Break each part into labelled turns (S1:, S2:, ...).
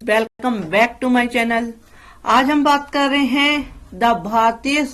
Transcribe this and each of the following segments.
S1: Welcome back to my channel. आज हम बात कर रहे हैं द भारतीय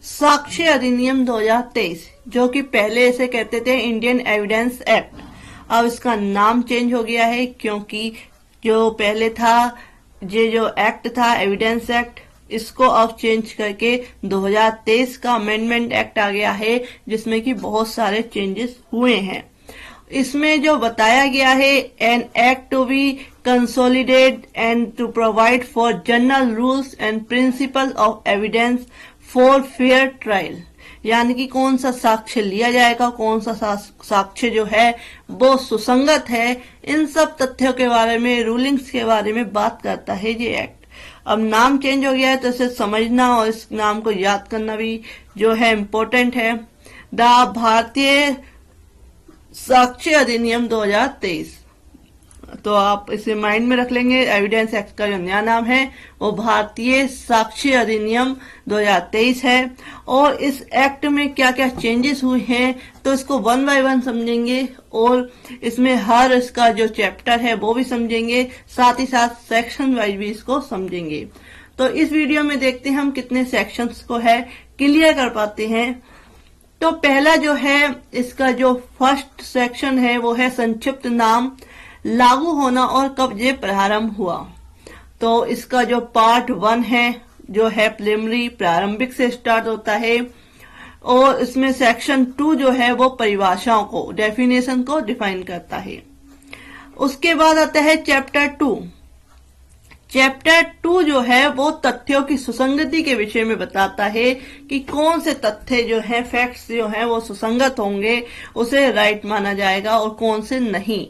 S1: साक्ष्य अधिनियम 2023, जो कि पहले इसे कहते थे इंडियन एविडेंस एक्ट। अब इसका नाम चेंज हो गया है, क्योंकि जो पहले था ये जो एक्ट था एविडेंस एक्ट, इसको अब चेंज करके 2023 का अमेंडमेंट एक्ट आ गया है, जिसमें कि बहुत सारे चेंजेस हुए हैं। इसमें जो बताया गया है, an act to be consolidate and to provide for general rules and principle of evidence for fair trial, यानी कि कौन सा साक्ष्य लिया जाएगा, कौन सा साक्ष्य जो है वो सुसंगत है, इन सब तथ्यों के बारे में, रूलिंग्स के बारे में बात करता है ये एक्ट। अब नाम चेंज हो गया है, तो इसे समझना और इस नाम को याद करना भी जो है इम्पोर्टेंट है। द भारतीय साक्ष्य अधिनियम 2023, तो आप इसे माइंड में रख लेंगे। एविडेंस एक्ट का जो नया नाम है वो भारतीय साक्ष्य अधिनियम 2023 है। और इस एक्ट में क्या क्या चेंजेस हुए हैं, तो इसको वन बाय वन समझेंगे और इसमें हर इसका जो चैप्टर है वो भी समझेंगे, साथ ही साथ सेक्शन वाइज भी इसको समझेंगे। तो इस वीडियो में देखते हैं हम कितने सेक्शंस को है क्लियर कर पाते हैं। तो पहला जो है, इसका जो फर्स्ट सेक्शन है वो है संक्षिप्त नाम, लागू होना और कब ये प्रारंभ हुआ। तो इसका जो पार्ट 1 है जो है प्रिलिमिनरी, प्रारंभिक से स्टार्ट होता है। और इसमें सेक्शन 2 जो है वो परिभाषाओं को, डेफिनेशन को डिफाइन करता है। उसके बाद आता है चैप्टर 2। चैप्टर 2 जो है वो तथ्यों की सुसंगति के विषय में बताता है कि कौन से तथ्य जो है, फैक्ट्स जो है वो सुसंगत होंगे, उसे राइट माना जाएगा, और कौन से नहीं।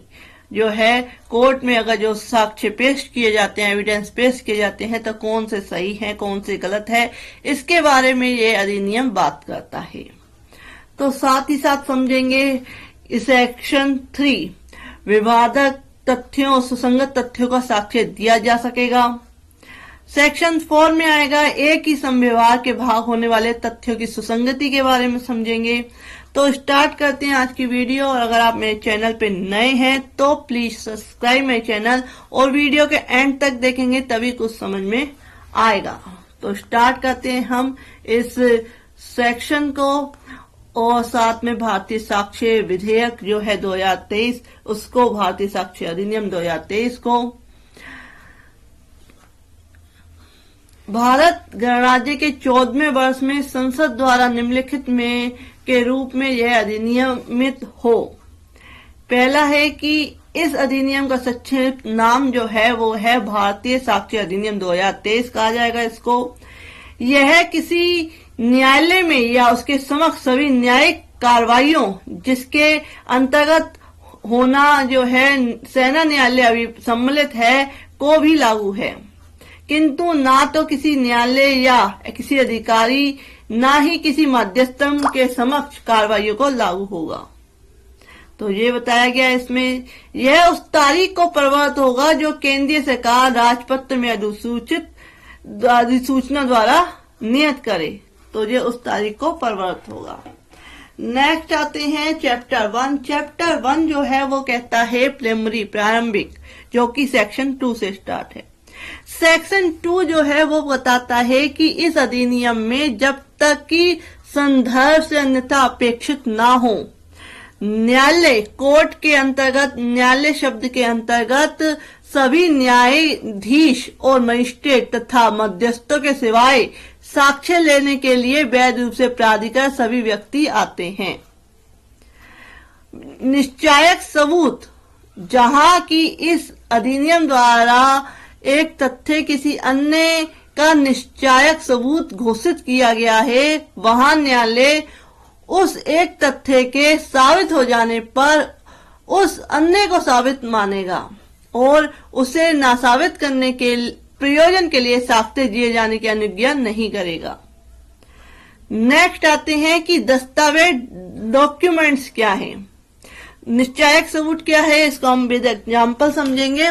S1: जो है कोर्ट में अगर जो साक्ष्य पेश किए जाते हैं, एविडेंस पेश किए जाते हैं, तो कौन से सही है, कौन से गलत है, इसके बारे में ये अधिनियम बात करता है। तो साथ ही साथ समझेंगे सेक्शन 3, विवादक तथ्यों और सुसंगत तथ्यों का साक्ष्य दिया जा सकेगा। सेक्शन 4 में आएगा एक ही संव्यवहार के भाग होने वाले तथ्यों की सुसंगति के बारे में समझेंगे। तो स्टार्ट करते हैं आज की वीडियो। और अगर आप मेरे चैनल पे नए हैं तो प्लीज सब्सक्राइब मेरे चैनल, और वीडियो के एंड तक देखेंगे तभी कुछ समझ में आएगा। तो स्टार्ट करते हैं हम इस सेक्शन को, और साथ में भारतीय साक्ष्य विधेयक जो है 2023, उसको, भारतीय साक्ष्य अधिनियम 2023 को। भारत गणराज्य के 14वें वर्ष में संसद द्वारा निम्नलिखित में के रूप में यह अधिनियमित हो। पहला है कि इस अधिनियम का संक्षिप्त नाम जो है वो है भारतीय साक्ष्य अधिनियम 2023 कहा जाएगा इसको। यह किसी न्यायालय में या उसके समक्ष सभी न्यायिक कार्रवाइयों जिसके अंतर्गत होना जो है सेना न्यायालय अभी सम्मिलित है को भी लागू है, किंतु ना तो किसी न्यायालय या किसी अधिकारी, ना ही किसी मध्यस्थ के समक्ष कार्रवाइयों को लागू होगा। तो ये बताया गया इसमें, यह उस तारीख को प्रवर्त होगा जो केंद्रीय सरकार राजपत्र में अधिसूचना द्वारा नियत करे। तो ये उस तारीख को प्रवर्त होगा। नेक्स्ट आते हैं चैप्टर 1। चैप्टर 1 जो है वो कहता है प्रिलिमिनरी, प्रारंभिक, जो कि सेक्शन 2 से स्टार्ट है। सेक्शन 2 जो है वो बताता है कि इस अधिनियम में जब तक कि संदर्भ से अन्यथा अपेक्षित ना हो, न्यायालय, कोर्ट के अंतर्गत, न्यायालय शब्द के अंतर्गत सभी न्यायाधीश और मजिस्ट्रेट तथा मध्यस्थों के सिवाय साक्ष्य लेने के लिए वैध रूप से प्राधिकार सभी व्यक्ति आते हैं। निश्चायक सबूत, जहां की इस अधिनियम द्वारा एक तथ्य किसी अन्य का निश्चायक सबूत घोषित किया गया है, वहां न्यायालय उस एक तथ्य के साबित हो जाने पर उस अन्य को साबित मानेगा और उसे नासाबित करने के प्रयोजन के लिए साक्ष्य दिए जाने की अनुज्ञा नहीं करेगा। नेक्स्ट आते हैं कि दस्तावेज, डॉक्यूमेंट्स क्या हैं। निश्चायक सबूत क्या है, इसको हम विद एग्जाम्पल समझेंगे,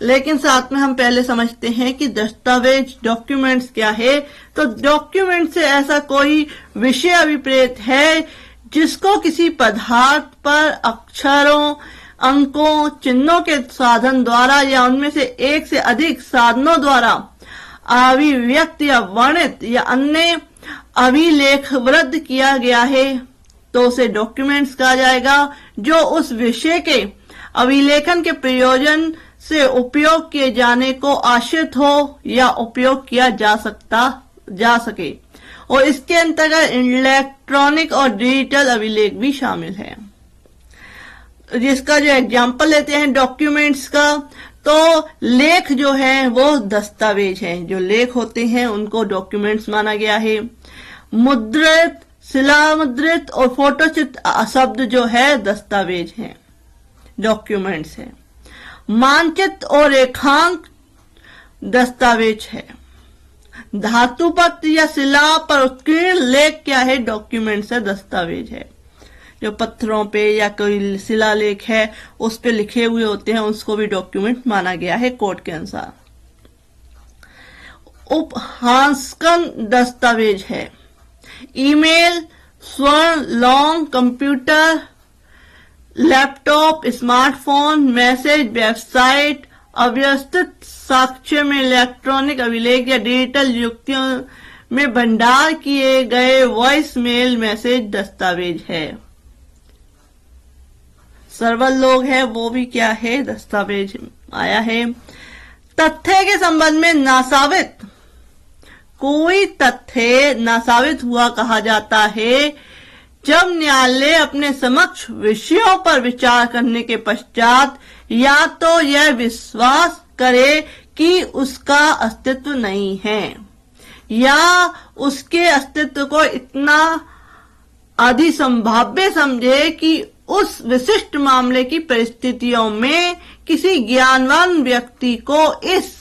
S1: लेकिन साथ में हम पहले समझते हैं कि दस्तावेज, डॉक्यूमेंट्स क्या है। तो डॉक्यूमेंट से ऐसा कोई विषय अभिप्रेत है जिसको किसी पदार्थ पर अक्षरों अंकों, चिन्हों के साधन द्वारा या उनमें से एक से अधिक साधनों द्वारा अभिव्यक्त या वर्णित या अन्य अभिलेखबद्ध किया गया है तो उसे डॉक्यूमेंट्स कहा जाएगा। जो उस विषय के अभिलेखन के प्रयोजन से उपयोग किए जाने को आश्रित हो या उपयोग किया जा सके, और इसके अंतर्गत इलेक्ट्रॉनिक और डिजिटल अभिलेख भी शामिल है। जिसका जो एग्जाम्पल लेते हैं डॉक्यूमेंट्स का, तो लेख जो है वो दस्तावेज है। जो लेख होते हैं उनको डॉक्यूमेंट्स माना गया है। मुद्रित, शिलामुद्रित और फोटोचित्र शब्द जो है दस्तावेज है, डॉक्यूमेंट्स है। मानचित्र और रेखांक दस्तावेज है। धातुपत्र या शिला पर उत्कीर्ण लेख क्या है? डॉक्यूमेंट्स है, दस्तावेज है। जो पत्थरों पे या कोई शिलालेख है उस पे लिखे हुए होते हैं उसको भी डॉक्यूमेंट माना गया है कोर्ट के अनुसार। उपहांस्कन दस्तावेज है। ईमेल, स्वर्ण, long, computer, laptop, smartphone, message, website, अव्यवस्थित साक्ष्य में इलेक्ट्रॉनिक अभिलेख या डिजिटल युक्तियों में भंडार किए गए वॉइस मेल मैसेज दस्तावेज है। सर्वर लोग है वो भी क्या है? दस्तावेज आया है। तथ्य के संबंध में नासाबित, कोई तथ्य नासाबित हुआ कहा जाता है जब न्यायालय अपने समक्ष विषयों पर विचार करने के पश्चात या तो यह विश्वास करे कि उसका अस्तित्व नहीं है या उसके अस्तित्व को इतना अधिसंभाव्य समझे कि उस विशिष्ट मामले की परिस्थितियों में किसी ज्ञानवान व्यक्ति को इस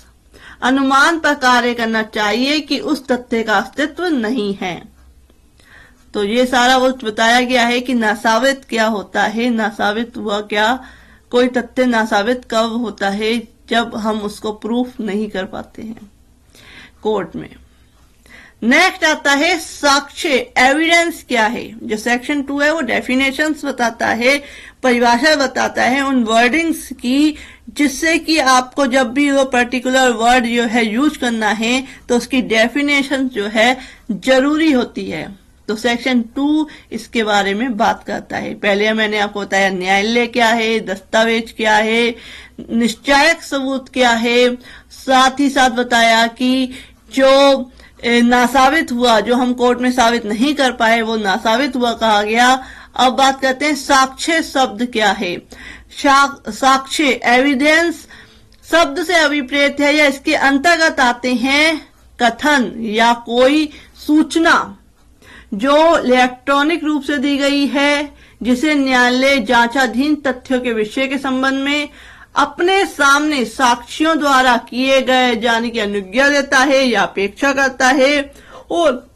S1: अनुमान पर कार्य करना चाहिए कि उस तथ्य का अस्तित्व नहीं है। तो ये सारा वो बताया गया है कि नासाबित क्या होता है, नासाबित हुआ क्या, कोई तथ्य नासाबित कब होता है? जब हम उसको प्रूफ नहीं कर पाते हैं कोर्ट में। नेक्स्ट आता है साक्ष्य, एविडेंस क्या है? जो सेक्शन 2 है वो डेफिनेशंस बताता है, परिभाषा बताता है उन वर्डिंग्स की, जिससे कि आपको जब भी वो पर्टिकुलर वर्ड जो है यूज करना है तो उसकी डेफिनेशन जो है जरूरी होती है। तो सेक्शन 2 इसके बारे में बात करता है। पहले मैंने आपको बताया न्यायालय क्या है, दस्तावेज क्या है, निश्चायक सबूत क्या है, साथ ही साथ बताया कि जो नासाबित हुआ, जो हम कोर्ट में साबित नहीं कर पाए वो नासाबित हुआ कहा गया। अब बात करते हैं साक्ष्य शब्द क्या है। साक्ष्य, एविडेंस शब्द से अभिप्रेत है या इसके अंतर्गत आते हैं कथन या कोई सूचना जो इलेक्ट्रॉनिक रूप से दी गई है, जिसे न्यायालय जांचाधीन तथ्यों के विषय के संबंध में अपने सामने साक्षियों द्वारा किए गए जाने की अनुज्ञा देता है या अपेक्षा करता है, और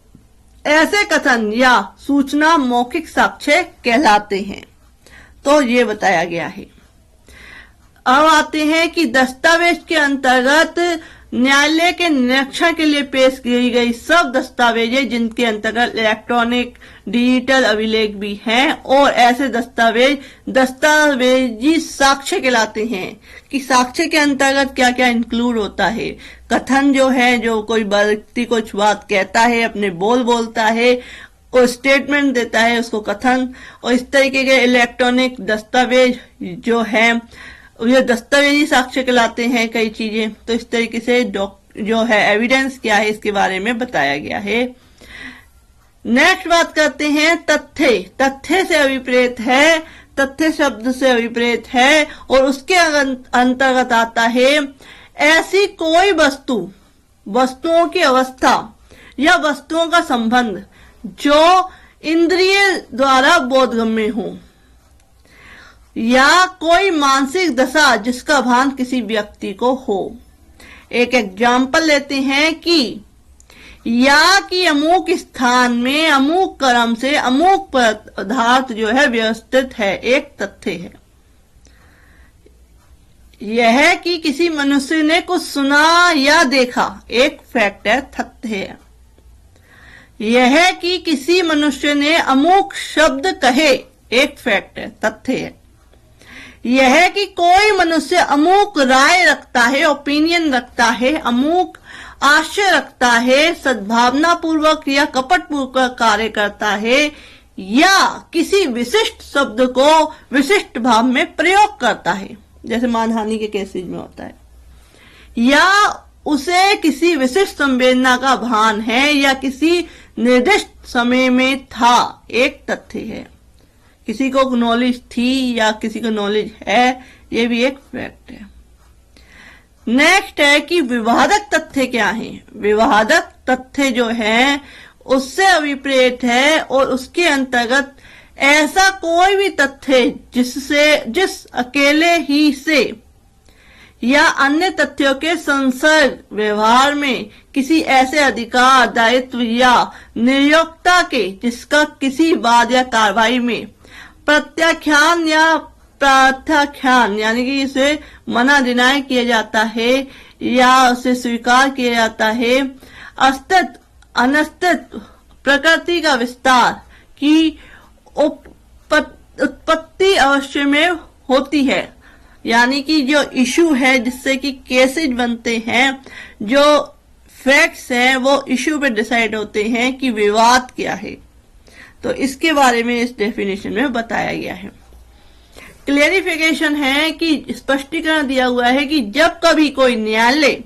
S1: ऐसे कथन या सूचना मौखिक साक्ष्य कहलाते हैं। तो ये बताया गया है। अब आते हैं कि दस्तावेज के अंतर्गत न्यायालय के निरीक्षण के लिए पेश की गई सब दस्तावेजें जिनके अंतर्गत इलेक्ट्रॉनिक डिजिटल अभिलेख भी हैं, और ऐसे दस्तावेजी साक्ष्य कहलाते हैं। कि साक्ष्य के अंतर्गत क्या क्या इंक्लूड होता है? कथन जो है, जो कोई व्यक्ति कुछ बात कहता है, अपने बोलता है और स्टेटमेंट देता है उसको कथन, और इस तरीके के इलेक्ट्रॉनिक दस्तावेज जो है ये दस्तावेजी साक्ष्य कहलाते हैं कई चीजें। तो इस तरीके से जो है एविडेंस क्या है इसके बारे में बताया गया है। नेक्स्ट बात करते हैं तथ्य। तथ्य से अभिप्रेत है, तथ्य शब्द से अभिप्रेत है और उसके अंतर्गत आता है ऐसी कोई वस्तु, वस्तुओं की अवस्था या वस्तुओं का संबंध जो इंद्रिय द्वारा बोधगम्य हो, या कोई मानसिक दशा जिसका भान किसी व्यक्ति को हो। एक एग्जाम्पल लेते हैं कि या कि अमुक स्थान में अमुक क्रम से अमुक पदार्थ जो है व्यवस्थित है, एक तथ्य है। यह कि किसी मनुष्य ने कुछ सुना या देखा, एक फैक्ट है, तथ्य है। यह कि किसी मनुष्य ने अमुक शब्द कहे, एक फैक्ट है, तथ्य है। यह है कि कोई मनुष्य अमुक राय रखता है, ओपिनियन रखता है, अमुक आशय रखता है, सद्भावना पूर्वक या कपट पूर्वक कार्य करता है, या किसी विशिष्ट शब्द को विशिष्ट भाव में प्रयोग करता है, जैसे मानहानि के केसेज में होता है, या उसे किसी विशिष्ट संवेदना का भान है, या किसी निर्दिष्ट समय में था, एक तथ्य है। किसी को नॉलेज थी या किसी को नॉलेज है, ये भी एक फैक्ट है। नेक्स्ट है कि विवादक तथ्य क्या है। विवादक तथ्य जो है उससे अभिप्रेत है और उसके अंतर्गत ऐसा कोई भी तथ्य जिस अकेले ही से या अन्य तथ्यों के संसर्ग व्यवहार में किसी ऐसे अधिकार, दायित्व या नियोक्ता के जिसका किसी बात या कार्रवाई में प्रत्याख्यान या प्रत्याख्यान यानी कि इसे मना डिनाय किया जाता है या उसे स्वीकार किया जाता है, अस्तित्व अनस्तित्व, प्रकृति का विस्तार की उत्पत्ति अवश्य में होती है। यानी कि जो इशू है जिससे कि केसेज बनते हैं, जो फैक्ट्स हैं वो इशू पे डिसाइड होते हैं कि विवाद क्या है। तो इसके बारे में इस डेफिनेशन में बताया गया है। क्लेरिफिकेशन है कि स्पष्टीकरण दिया हुआ है कि जब कभी कोई न्यायालय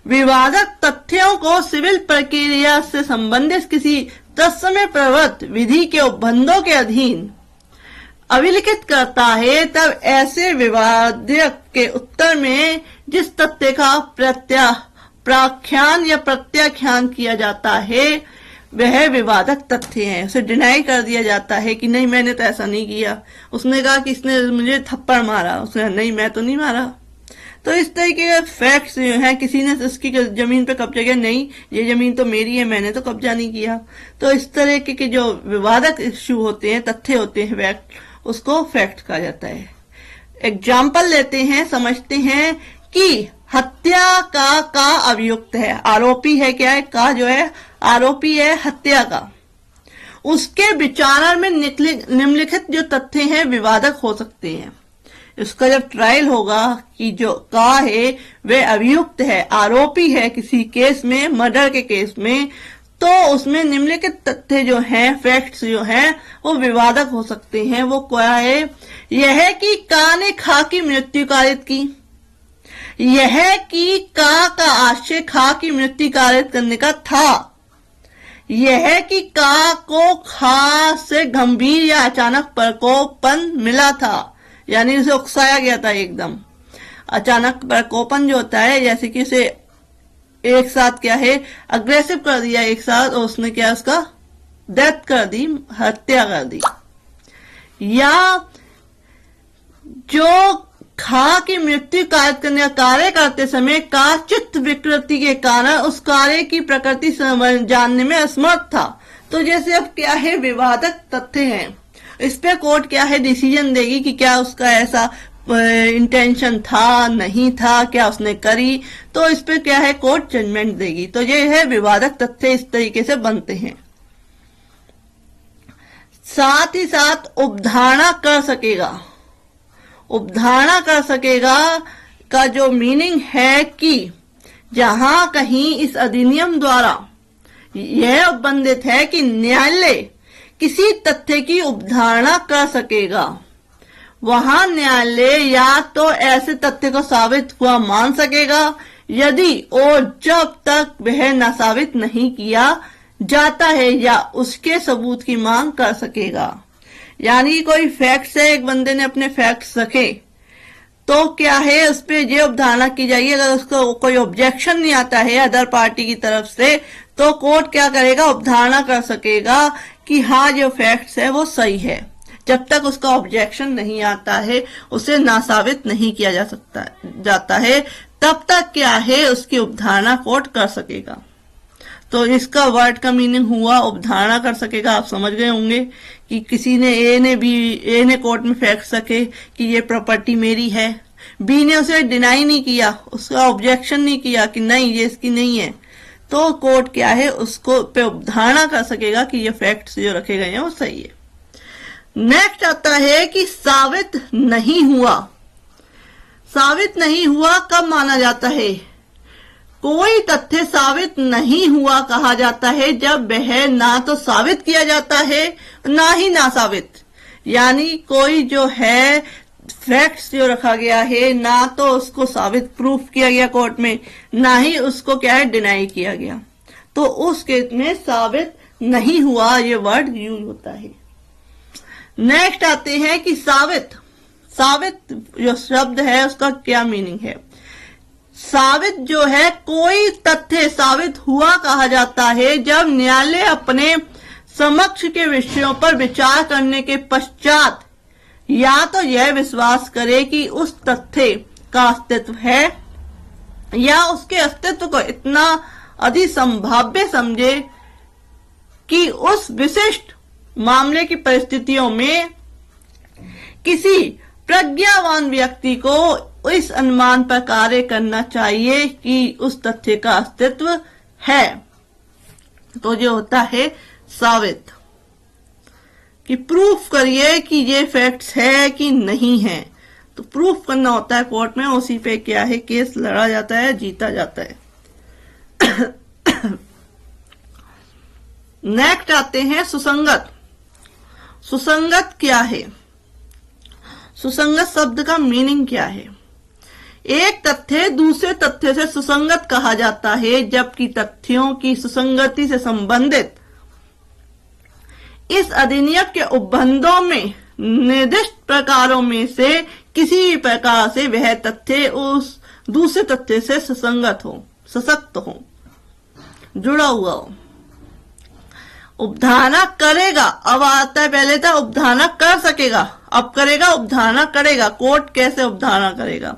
S1: विवादक तथ्यों को सिविल प्रक्रिया से संबंधित किसी तत्समय प्रवृत्त विधि के उपबंधों के अधीन अभिलिखित करता है, तब ऐसे विवादक के उत्तर में जिस तथ्य का प्राख्यान या प्रत्याख्यान किया जाता है वह विवादक तथ्य है। उसे डिनाई कर दिया जाता है कि नहीं मैंने तो ऐसा नहीं किया। उसने कहा कि इसने मुझे थप्पड़ मारा, उसने नहीं मैं तो नहीं मारा। तो इस तरीके के फैक्ट्स जो हैं, किसी ने उसकी जमीन पे कब्जा किया, नहीं ये जमीन तो मेरी है, मैंने तो कब्जा नहीं किया। तो इस तरह के जो विवादक इश्यू होते हैं, तथ्य होते हैं, फैक्ट, उसको फैक्ट कहा जाता है। एग्जाम्पल लेते हैं, समझते हैं कि हत्या का अभियुक्त है, आरोपी है, क्या है, का जो है आरोपी है हत्या का, उसके विचारण में निम्नलिखित जो तथ्य हैं विवादक हो सकते हैं। इसका जब ट्रायल होगा कि जो का है वह अभियुक्त है, आरोपी है किसी केस में, मर्डर के केस में, तो उसमें निम्नलिखित तथ्य जो हैं, फैक्ट्स जो हैं वो विवादक हो सकते हैं। वो क्या है? यह है कि का ने खा की मृत्यु कारित की, यह है कि का आशय खा की मृत्यु कारित करने का था, यह है कि का को खा से गंभीर या अचानक प्रकोपन मिला था, यानी उसे उकसाया गया था एकदम। अचानक प्रकोपन जो होता है, जैसे कि उसे एक साथ क्या है अग्रेसिव कर दिया एक साथ, और उसने क्या उसका डेथ कर दी, हत्या कर दी। या जो खा की मृत्यु कार्य करते समय का चित्त विकृति के कारण उस कार्य की प्रकृति जानने में असमर्थ था। तो जैसे अब क्या है विवादक तथ्य हैं, इस पे कोर्ट क्या है डिसीजन देगी कि क्या उसका ऐसा इंटेंशन था, नहीं था, क्या उसने करी, तो इस पे क्या है कोर्ट जजमेंट देगी। तो ये है विवादक तथ्य, इस तरीके से बनते हैं। साथ ही साथ उपधारणा कर सकेगा, उपधारणा कर सकेगा का जो मीनिंग है कि जहां कहीं इस अधिनियम द्वारा यह उपबंधित है कि न्यायालय किसी तथ्य की उपधारणा कर सकेगा, वहां न्यायालय या तो ऐसे तथ्य को साबित हुआ मान सकेगा, यदि और जब तक वह न साबित नहीं किया जाता है या उसके सबूत की मांग कर सकेगा। यानी कोई फैक्ट्स है, एक बंदे ने अपने फैक्ट्स रखे, तो क्या है उस पर ये उपधारणा की जाएगी, अगर उसको कोई ऑब्जेक्शन नहीं आता है अदर पार्टी की तरफ से, तो कोर्ट क्या करेगा, उपधारणा कर सकेगा कि हाँ जो फैक्ट्स है वो सही है। जब तक उसका ऑब्जेक्शन नहीं आता है, उसे नासाबित नहीं किया जाता है, तब तक क्या है उसकी उपधारणा कोर्ट कर सकेगा। तो इसका वर्ड का मीनिंग हुआ उपधारणा कर सकेगा। आप समझ गए होंगे कि किसी ने ए ने कोर्ट में फैक्ट्स रखे कि ये प्रॉपर्टी मेरी है, बी ने उसे डिनाई नहीं किया, उसका ऑब्जेक्शन नहीं किया कि नहीं ये इसकी नहीं है, तो कोर्ट क्या है उसको पे उपधारणा कर सकेगा कि ये फैक्ट्स जो रखे गए हैं वो सही है। नेक्स्ट आता है कि साबित नहीं हुआ। साबित नहीं हुआ कब माना जाता है? कोई तथ्य साबित नहीं हुआ कहा जाता है जब वह ना तो साबित किया जाता है ना ही ना साबित, यानी कोई जो है फैक्ट्स जो रखा गया है ना तो उसको साबित प्रूफ किया गया कोर्ट में, ना ही उसको क्या है डिनाई किया गया, तो उस केस में साबित नहीं हुआ ये वर्ड यूज होता है। नेक्स्ट आते हैं कि साबित। साबित जो शब्द है उसका क्या मीनिंग है? साबित जो है कोई तथ्य साबित हुआ कहा जाता है जब न्यायालय अपने समक्ष के विषयों पर विचार करने के पश्चात या तो यह विश्वास करे कि उस तथ्य का अस्तित्व है या उसके अस्तित्व को इतना अधिसंभाव्य समझे कि उस विशिष्ट मामले की परिस्थितियों में किसी प्रज्ञावान व्यक्ति को इस अनुमान पर कार्य करना चाहिए कि उस तथ्य का अस्तित्व है। तो जो होता है साबित, कि प्रूफ करिए कि ये फैक्ट्स है कि नहीं है, तो प्रूफ करना होता है कोर्ट में, उसी पे क्या है केस लड़ा जाता है, जीता जाता है। नेक्स्ट आते हैं सुसंगत। सुसंगत क्या है? सुसंगत शब्द का मीनिंग क्या है? एक तथ्य दूसरे तथ्य से सुसंगत कहा जाता है जबकि तथ्यों की सुसंगति से संबंधित इस अधिनियम के उपबंधों में निर्दिष्ट प्रकारों में से किसी भी प्रकार से वह तथ्य उस दूसरे तथ्य से सुसंगत हो, सशक्त हो, जुड़ा हुआ हो। उपधारा करेगा, अब आता है पहले था उपधारा कर सकेगा, अब करेगा उपधारा करेगा। कोर्ट कैसे उपधारा करेगा?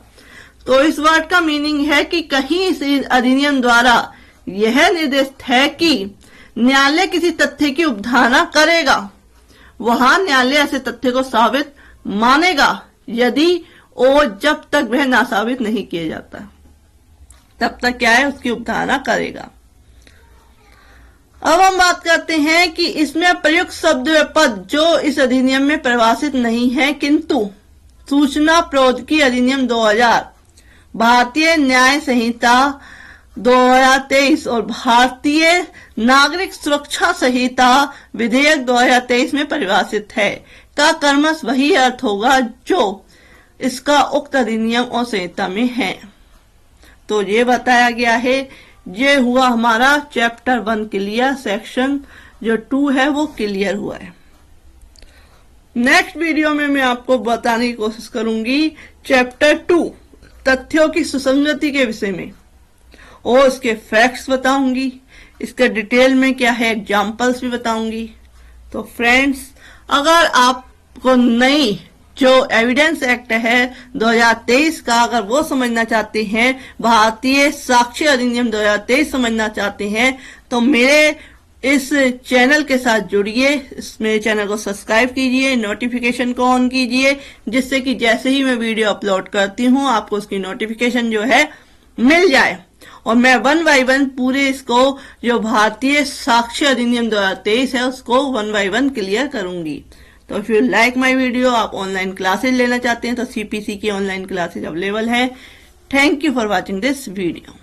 S1: तो इस वर्ड का मीनिंग है कि कहीं इस अधिनियम द्वारा यह निर्दिष्ट है कि न्यायालय किसी तथ्य की उपधारा करेगा, वहां न्यायालय ऐसे तथ्य को साबित मानेगा यदि और जब तक वह नासाबित नहीं किया जाता तब तक क्या है उसकी उपधारा करेगा। अब हम बात करते हैं कि इसमें प्रयुक्त शब्द व पद जो इस अधिनियम में परिभाषित नहीं है किंतु सूचना प्रौद्योगिकी अधिनियम 2000, भारतीय न्याय संहिता 2023 और भारतीय नागरिक सुरक्षा संहिता विधेयक 2023 में परिभाषित है का क्रमश वही अर्थ होगा जो इसका उक्त अधिनियम और संहिता में है। तो ये बताया गया है, ये हुआ हमारा चैप्टर 1 क्लियर, सेक्शन जो 2 है वो क्लियर हुआ है। नेक्स्ट वीडियो में मैं आपको बताने की कोशिश करूंगी चैप्टर 2 तथ्यों की सुसंगति के विषय में, और इसके फैक्ट्स बताऊंगी, इसका डिटेल में क्या है एग्जाम्पल्स भी बताऊंगी। तो फ्रेंड्स, अगर आपको नई जो एविडेंस एक्ट है 2023 का अगर वो समझना चाहते हैं, भारतीय साक्ष्य अधिनियम 2023 समझना चाहते हैं, तो मेरे इस चैनल के साथ जुड़िए, मेरे चैनल को सब्सक्राइब कीजिए, नोटिफिकेशन को ऑन कीजिए, जिससे कि जैसे ही मैं वीडियो अपलोड करती हूँ आपको उसकी नोटिफिकेशन जो है मिल जाए, और मैं 1 by 1 पूरे इसको जो भारतीय साक्ष्य अधिनियम 2023 है उसको 1 by 1 क्लियर करूंगी। तो if you like my video, आप ऑनलाइन क्लासेज लेना चाहते हैं तो CPC की ऑनलाइन क्लासेज अवेलेबल है। Thank you for watching this video.